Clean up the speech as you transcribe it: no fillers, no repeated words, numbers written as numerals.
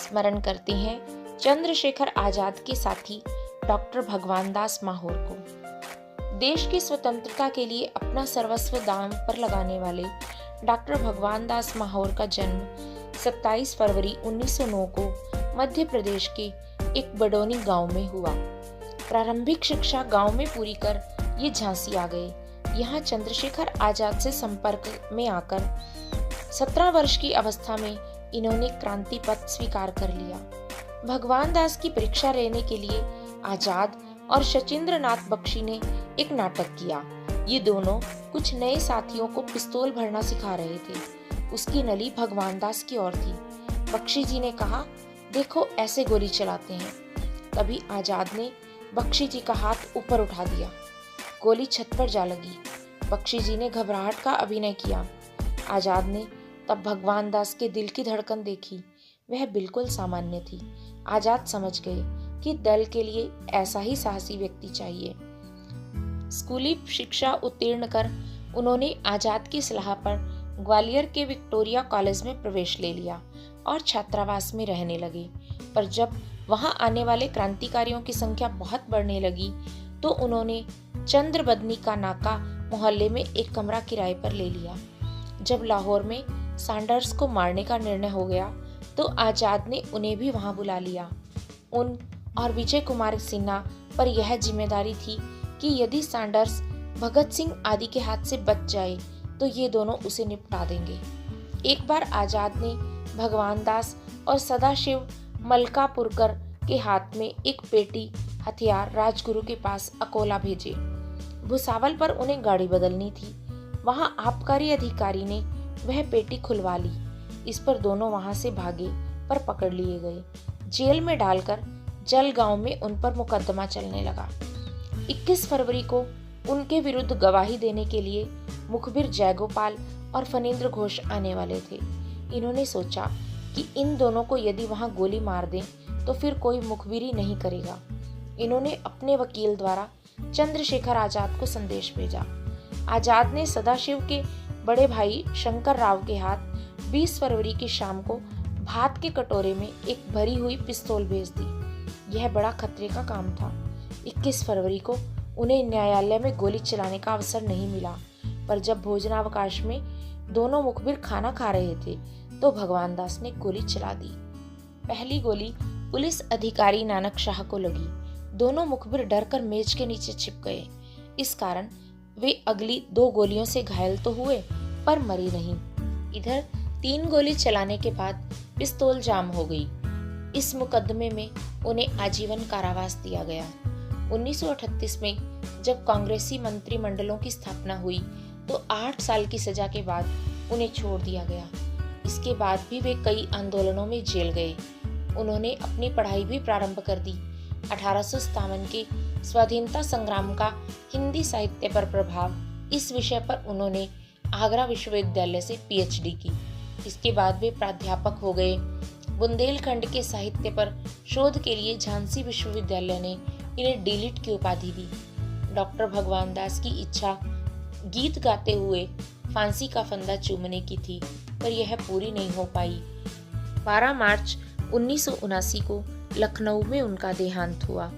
स्मरण करते हैं चंद्रशेखर आजाद के साथी डॉक्टर भगवान दास माहौर को। देश की स्वतंत्रता के लिए अपना सर्वस्व दांव पर लगाने वाले डॉक्टर भगवान दास माहौर का जन्म 27 फरवरी 1909 को मध्य प्रदेश के एक बडोनी गांव में हुआ। प्रारंभिक शिक्षा गांव में पूरी कर ये झांसी आ गए। यहाँ चंद्रशेखर आजाद से संपर्क में आकर 17 वर्ष की अवस्था में इन्होंने क्रांति पथ स्वीकार कर लिया। भगवान दास की परीक्षा लेने के लिए आजाद और शचीन्द्र नाथ बख्शी ने एक नाटक किया। ये दोनों कुछ नए साथियों को पिस्तौल भरना सिखा रहे थे। उसकी नली भगवान दास की ओर थी। बख्शी जी ने कहा, देखो ऐसे गोली चलाते हैं। तभी आजाद ने बख्शी जी का हाथ ऊपर उठा दिया। गोली छत पर जा लगी। बख्शी जी ने घबराहट का अभिनय किया। आजाद ने तब भगवान दास के दिल की धड़कन देखी। वह बिल्कुल सामान्य थी। आजाद समझ गए कि दल के लिए ऐसा ही साहसी व्यक्ति चाहिए। स्कूली शिक्षा उत्तीर्ण कर उन्होंने आजाद की सलाह पर ग्वालियर के विक्टोरिया कॉलेज में प्रवेश ले लिया और छात्रावास में रहने लगे। पर जब वहां आने वाले क्रांतिकारियों की संख्या बहुत बढ़ने लगी तो उन्होंने चंद्रबदनी का नाका मोहल्ले में एक कमरा किराए पर ले लिया। जब लाहौर में सैंडर्स को मारने का निर्णय हो गया तो आजाद ने उन्हें भी वहां बुला लिया। उन और विजय कुमार सिन्हा पर यह जिम्मेदारी थी कि यदि सैंडर्स भगत सिंह आदि के हाथ से बच जाए तो ये दोनों उसे निपटा देंगे। एक बार आजाद ने भगवान दास और सदाशिव मलकापुरकर के हाथ में एक पेटी हथियार राजगुरु के पास अकोला भेजे। भुसावल पर उन्हें गाड़ी बदलनी थी। वहां आबकारी अधिकारी ने वह पेटी खुलवा ली। इस पर दोनों वहां से भागे पर पकड़ लिए गए। जेल में डालकर जलगांव में उन पर मुकदमा चलने लगा। 21 फरवरी को उनके विरुद्ध गवाही देने के लिए मुखबिर जयगोपाल और फणींद्र घोष आने वाले थे। इन्होंने सोचा कि इन दोनों को यदि वहां गोली मार दें तो फिर कोई मुखबिरी नहीं करेगा। इन्होंने अपने वकील द्वारा चंद्रशेखर आजाद को संदेश भेजा। आजाद ने सदाशिव के बड़े भाई शंकर राव के हाथ 20 फरवरी की शाम को भात के कटोरे में एक भरी हुई पिस्तौल भेज दी। यह बड़ा खतरे का काम था। 21 फरवरी को उन्हें न्यायालय में गोली चलाने का अवसर नहीं मिला, पर जब भोजनावकाश में दोनों मुखबिर खाना खा रहे थे तो भगवान दास ने गोली चला दी। पहली गोली पुलिस अधिकारी नानक शाह को लगी। दोनों मुखबिर डरकर मेज के नीचे छिप गए। इस कारण वे अगली 2 गोलियों से घायल तो हुए पर मरी नहीं। इधर 3 गोली चलाने के बाद पिस्तौल जाम हो गई। इस मुकदमे में उन्हें आजीवन कारावास दिया गया। 1938 में जब कांग्रेसी मंत्रिमंडलों की स्थापना हुई तो 8 साल की सजा के बाद उन्हें छोड़ दिया गया। इसके बाद भी वे कई आंदोलनों में जेल गए। उन्होंने अपनी पढ़ाई भी प्रारंभ कर दी। 1857 के स्वाधीनता संग्राम का हिंदी साहित्य पर प्रभाव, इस विषय पर उन्होंने आगरा विश्वविद्यालय से पीएचडी की। इसके बाद वे प्राध्यापक हो गए। बुंदेलखंड के साहित्य पर शोध के लिए झांसी विश्वविद्यालय ने इन्हें डीलिट की उपाधि दी। डॉक्टर भगवान दास की इच्छा गीत गाते हुए फांसी का फंदा चूमने की थी, पर यह पूरी नहीं हो पाई। 12 मार्च 1979 को लखनऊ में उनका देहांत हुआ।